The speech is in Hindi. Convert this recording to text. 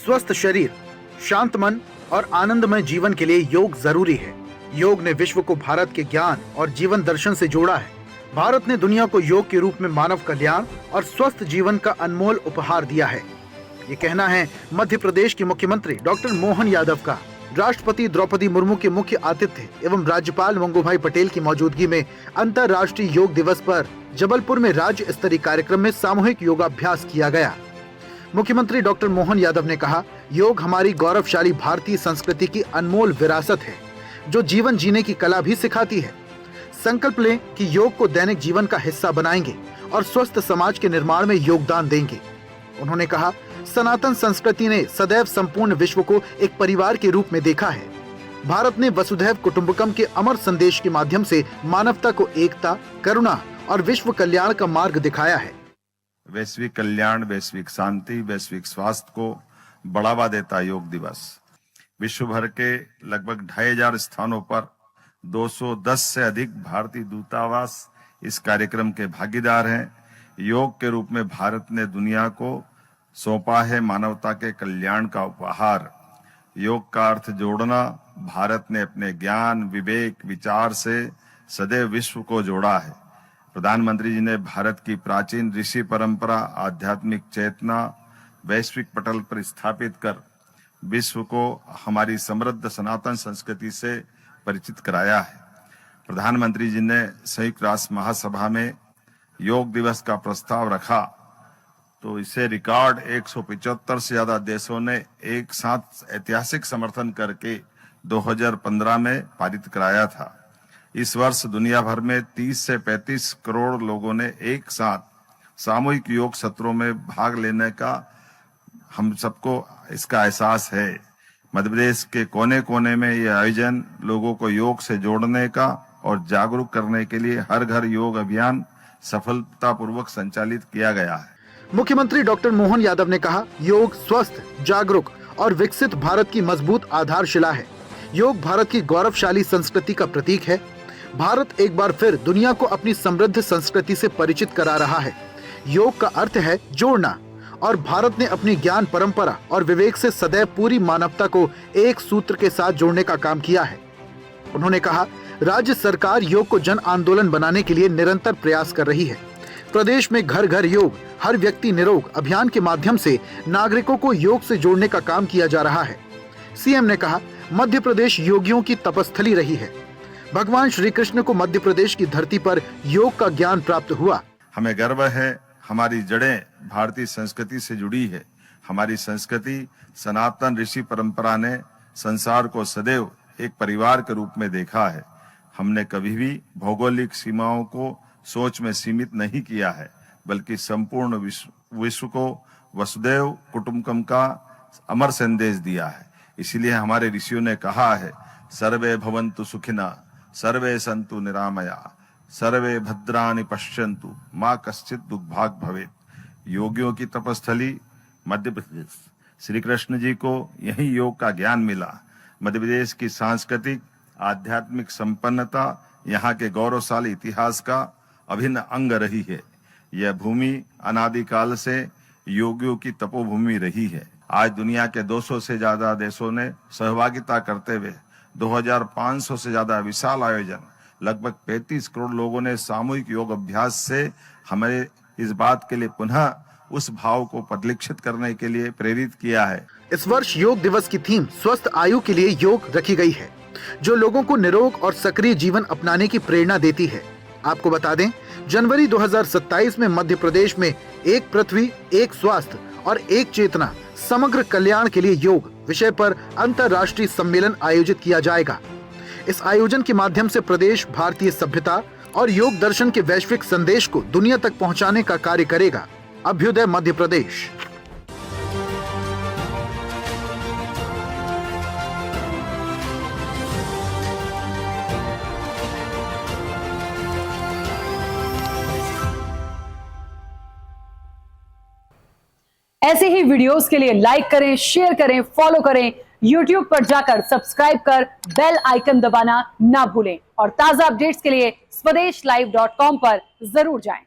स्वस्थ शरीर, शांत मन और आनंदमय जीवन के लिए योग जरूरी है। योग ने विश्व को भारत के ज्ञान और जीवन दर्शन से जोड़ा है। भारत ने दुनिया को योग के रूप में मानव कल्याण और स्वस्थ जीवन का अनमोल उपहार दिया है। ये कहना है मध्य प्रदेश के मुख्यमंत्री डॉक्टर मोहन यादव का। राष्ट्रपति द्रौपदी मुर्मू के मुख्य आतिथ्य एवं राज्यपाल मंगूभाई पटेल की मौजूदगी में अंतर्राष्ट्रीय योग दिवस पर जबलपुर में राज्य स्तरीय कार्यक्रम में सामूहिक योगाभ्यास किया गया। मुख्यमंत्री डॉक्टर मोहन यादव ने कहा, योग हमारी गौरवशाली भारतीय संस्कृति की अनमोल विरासत है जो जीवन जीने की कला भी सिखाती है। संकल्प लें कि योग को दैनिक जीवन का हिस्सा बनाएंगे और स्वस्थ समाज के निर्माण में योगदान देंगे। उन्होंने कहा, सनातन संस्कृति ने सदैव संपूर्ण विश्व को एक परिवार के रूप में देखा है। भारत ने वसुधैव कुटुंबकम के अमर संदेश के माध्यम से मानवता को एकता, करुणा और विश्व कल्याण का मार्ग दिखाया है। वैश्विक कल्याण, वैश्विक शांति, वैश्विक स्वास्थ्य को बढ़ावा देता योग दिवस विश्व भर के लगभग 2500 स्थानों पर 210 से अधिक भारतीय दूतावास इस कार्यक्रम के भागीदार हैं। योग के रूप में भारत ने दुनिया को सौंपा है मानवता के कल्याण का उपहार। योग का अर्थ जोड़ना। भारत ने अपने ज्ञान, विवेक, विचार से सदैव विश्व को जोड़ा है। प्रधानमंत्री जी ने भारत की प्राचीन ऋषि परंपरा, आध्यात्मिक चेतना वैश्विक पटल पर स्थापित कर विश्व को हमारी समृद्ध सनातन संस्कृति से परिचित कराया है। प्रधानमंत्री जी ने संयुक्त राष्ट्र महासभा में योग दिवस का प्रस्ताव रखा तो इसे रिकॉर्ड 175 से ज्यादा देशों ने एक साथ ऐतिहासिक समर्थन करके 2015 में पारित कराया था। इस वर्ष दुनिया भर में 30 से 35 करोड़ लोगों ने एक साथ सामूहिक योग सत्रों में भाग लेने का हम सबको इसका एहसास है। मध्य प्रदेश के कोने कोने में यह आयोजन लोगों को योग से जोड़ने का और जागरूक करने के लिए हर घर योग अभियान सफलतापूर्वक संचालित किया गया है। मुख्यमंत्री डॉक्टर मोहन यादव ने कहा, योग स्वस्थ, जागरूक और विकसित भारत की मजबूत आधारशिला है। योग भारत की गौरवशाली संस्कृति का प्रतीक है। भारत एक बार फिर दुनिया को अपनी समृद्ध संस्कृति से परिचित करा रहा है। योग का अर्थ है जोड़ना और भारत ने अपनी ज्ञान परंपरा और विवेक से सदैव पूरी मानवता को एक सूत्र के साथ जोड़ने का काम किया है। उन्होंने कहा, राज्य सरकार योग को जन आंदोलन बनाने के लिए निरंतर प्रयास कर रही है। प्रदेश में घर घर योग, हर व्यक्ति निरोग अभियान के माध्यम से नागरिकों को योग से जोड़ने का काम किया जा रहा है। सीएम ने कहा, मध्य प्रदेश योगियों की तपस्थली रही है। भगवान श्री कृष्ण को मध्य प्रदेश की धरती पर योग का ज्ञान प्राप्त हुआ। हमें गर्व है, हमारी जड़ें भारतीय संस्कृति से जुड़ी है। हमारी संस्कृति सनातन ऋषि परंपरा ने संसार को सदैव एक परिवार के रूप में देखा है। हमने कभी भी भौगोलिक सीमाओं को सोच में सीमित नहीं किया है, बल्कि संपूर्ण विश्व को वसुधैव कुटुंबकम का अमर संदेश दिया है। इसीलिए हमारे ऋषियों ने कहा है, सर्वे भवन्तु सुखिनः, सर्वे सन्तु निरामया, सर्वे भद्राणि पश्यन्तु, माँ कश्चित् दुर्भाग् भवेत्। योगियों की तपस्थली मध्य प्रदेश। श्री कृष्ण जी को यही योग का ज्ञान मिला। मध्य प्रदेश की सांस्कृतिक आध्यात्मिक संपन्नता यहाँ के गौरवशाली इतिहास का अभिन्न अंग रही है। यह भूमि अनादिकाल से योगियों की तपोभूमि रही है। आज दुनिया के 200 से ज्यादा देशों ने सहभागिता करते हुए 2500 से ज्यादा विशाल आयोजन, लगभग 35 करोड़ लोगों ने सामूहिक योग अभ्यास से हमें इस बात के लिए पुनः उस भाव को परिलक्षित करने के लिए प्रेरित किया है। इस वर्ष योग दिवस की थीम स्वस्थ आयु के लिए योग रखी गई है, जो लोगों को निरोग और सक्रिय जीवन अपनाने की प्रेरणा देती है। आपको बता दें, जनवरी 2027 में मध्य प्रदेश में एक पृथ्वी, एक स्वास्थ्य और एक चेतना, समग्र कल्याण के लिए योग विषय पर अंतर्राष्ट्रीय सम्मेलन आयोजित किया जाएगा। इस आयोजन के माध्यम से प्रदेश भारतीय सभ्यता और योग दर्शन के वैश्विक संदेश को दुनिया तक पहुंचाने का कार्य करेगा। अभ्युदय मध्य प्रदेश। ऐसे ही वीडियोस के लिए लाइक करें, शेयर करें, फॉलो करें। YouTube पर जाकर सब्सक्राइब कर बेल आइकन दबाना ना भूलें और ताजा अपडेट्स के लिए swedeshlive.com पर जरूर जाएं।